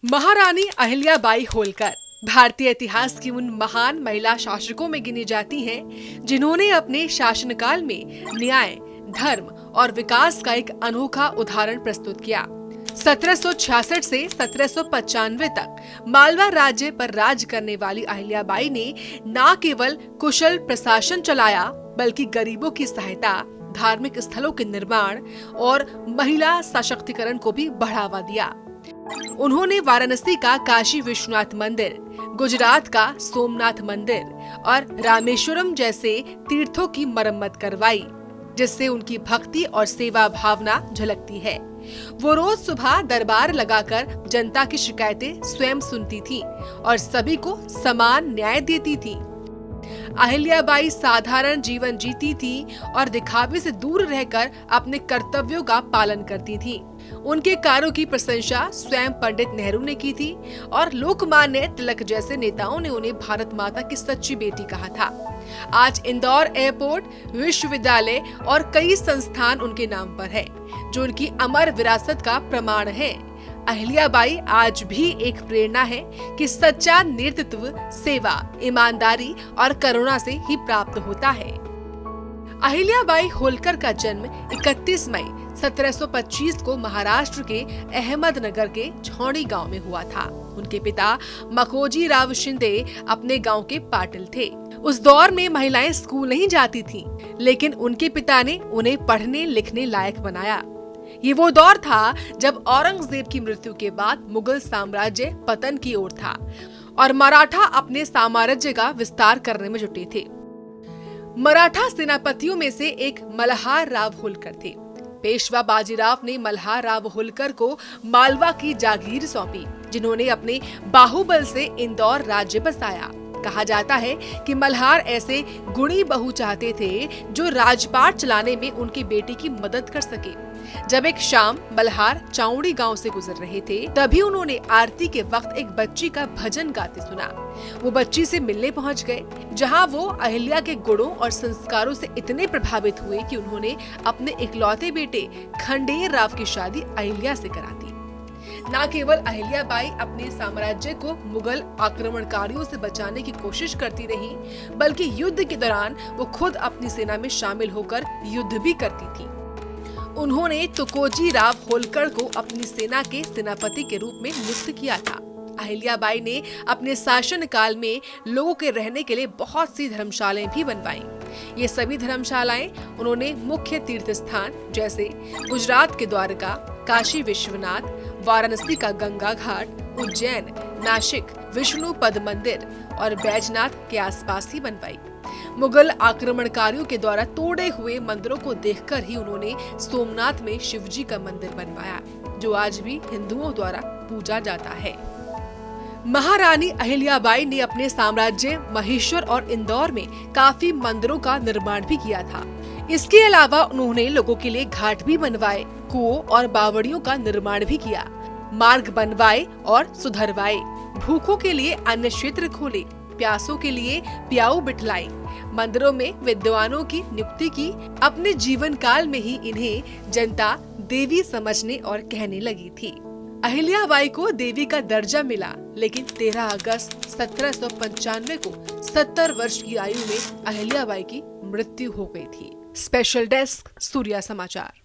महारानी अहिल्याबाई होलकर भारतीय इतिहास की उन महान महिला शासकों में गिनी जाती हैं, जिन्होंने अपने शासनकाल में न्याय, धर्म और विकास का एक अनोखा उदाहरण प्रस्तुत किया। 1766 से 1795 तक मालवा राज्य पर राज करने वाली अहिल्याबाई ने न केवल कुशल प्रशासन चलाया, बल्कि गरीबों की सहायता, धार्मिक स्थलों के निर्माण और महिला सशक्तिकरण को भी बढ़ावा दिया। उन्होंने वाराणसी का काशी विश्वनाथ मंदिर, गुजरात का सोमनाथ मंदिर और रामेश्वरम जैसे तीर्थों की मरम्मत करवाई, जिससे उनकी भक्ति और सेवा भावना झलकती है। वो रोज सुबह दरबार लगाकर जनता की शिकायतें स्वयं सुनती थीं और सभी को समान न्याय देती थीं। अहिल्याबाई साधारण जीवन जीती थी और दिखावे से दूर रहकर अपने कर्तव्यों का पालन करती थी। उनके कार्यों की प्रशंसा स्वयं पंडित नेहरू ने की थी और लोकमान्य तिलक जैसे नेताओं ने उन्हें भारत माता की सच्ची बेटी कहा था। आज इंदौर एयरपोर्ट, विश्वविद्यालय और कई संस्थान उनके नाम पर है, जो उनकी अमर विरासत का प्रमाण है। अहिल्याबाई आज भी एक प्रेरणा है कि सच्चा नेतृत्व सेवा, ईमानदारी और करुणा से ही प्राप्त होता है। अहिल्याबाई होलकर का जन्म 31 मई 1725 को महाराष्ट्र के अहमदनगर के छौड़ी गांव में हुआ था। उनके पिता मखोजी राव शिंदे अपने गांव के पाटिल थे। उस दौर में महिलाएं स्कूल नहीं जाती थीं, लेकिन उनके पिता ने उन्हें पढ़ने लिखने लायक बनाया। ये वो दौर था जब औरंगजेब की मृत्यु के बाद मुगल साम्राज्य पतन की ओर था और मराठा अपने साम्राज्य का विस्तार करने में जुटे थे। मराठा सेनापतियों में से एक मल्हार राव होलकर थे। पेशवा बाजीराव ने मल्हार राव होलकर को मालवा की जागीर सौंपी, जिन्होंने अपने बाहुबल से इंदौर राज्य बसाया। कहा जाता है कि मल्हार ऐसे गुणी बहू चाहते थे जो राजपाट चलाने में उनकी बेटी की मदद कर सके। जब एक शाम मल्हार चाउड़ी गांव से गुजर रहे थे, तभी उन्होंने आरती के वक्त एक बच्ची का भजन गाते सुना। वो बच्ची से मिलने पहुंच गए, जहां वो अहिल्या के गुणों और संस्कारों से इतने प्रभावित हुए कि उन्होंने अपने इकलौते बेटे खंडेर राव की शादी अहिल्या से करा दी। न केवल अहिल्याबाई अपने साम्राज्य को मुगल आक्रमणकारियों से बचाने की कोशिश करती रही, बल्कि युद्ध के दौरान वो खुद अपनी सेना में शामिल होकर युद्ध भी करती थी। उन्होंने तुकोजी राव होलकर को अपनी सेना के सेनापति के रूप में नियुक्त किया था। अहिल्याबाई ने अपने शासन काल में लोगों के रहने के लिए बहुत सी धर्मशालाएं भी बनवाईं। ये सभी धर्मशालाएं उन्होंने मुख्य तीर्थ स्थान जैसे गुजरात के द्वारका, काशी विश्वनाथ, वाराणसी का गंगा घाट, उज्जैन, नासिक, विष्णु पद मंदिर और बैजनाथ के आसपास ही बनवाई। मुगल आक्रमणकारियों के द्वारा तोड़े हुए मंदिरों को देखकर ही उन्होंने सोमनाथ में शिवजी का मंदिर बनवाया, जो आज भी हिंदुओं द्वारा पूजा जाता है। महारानी अहिल्याबाई ने अपने साम्राज्य महेश्वर और इंदौर में काफी मंदिरों का निर्माण भी किया था। इसके अलावा उन्होंने लोगों के लिए घाट भी बनवाए, कुओं और बावड़ियों का निर्माण भी किया, मार्ग बनवाए और सुधरवाए, भूखों के लिए अन्न क्षेत्र खोले, प्यासों के लिए प्याऊ बिठलाई, मंदिरों में विद्वानों की नियुक्ति की। अपने जीवन काल में ही इन्हें जनता देवी समझने और कहने लगी थी। अहिल्याबाई को देवी का दर्जा मिला, लेकिन 13 अगस्त 1795 को 70 वर्ष की आयु में अहिल्याबाई की मृत्यु हो गई थी। स्पेशल डेस्क, सूर्या समाचार।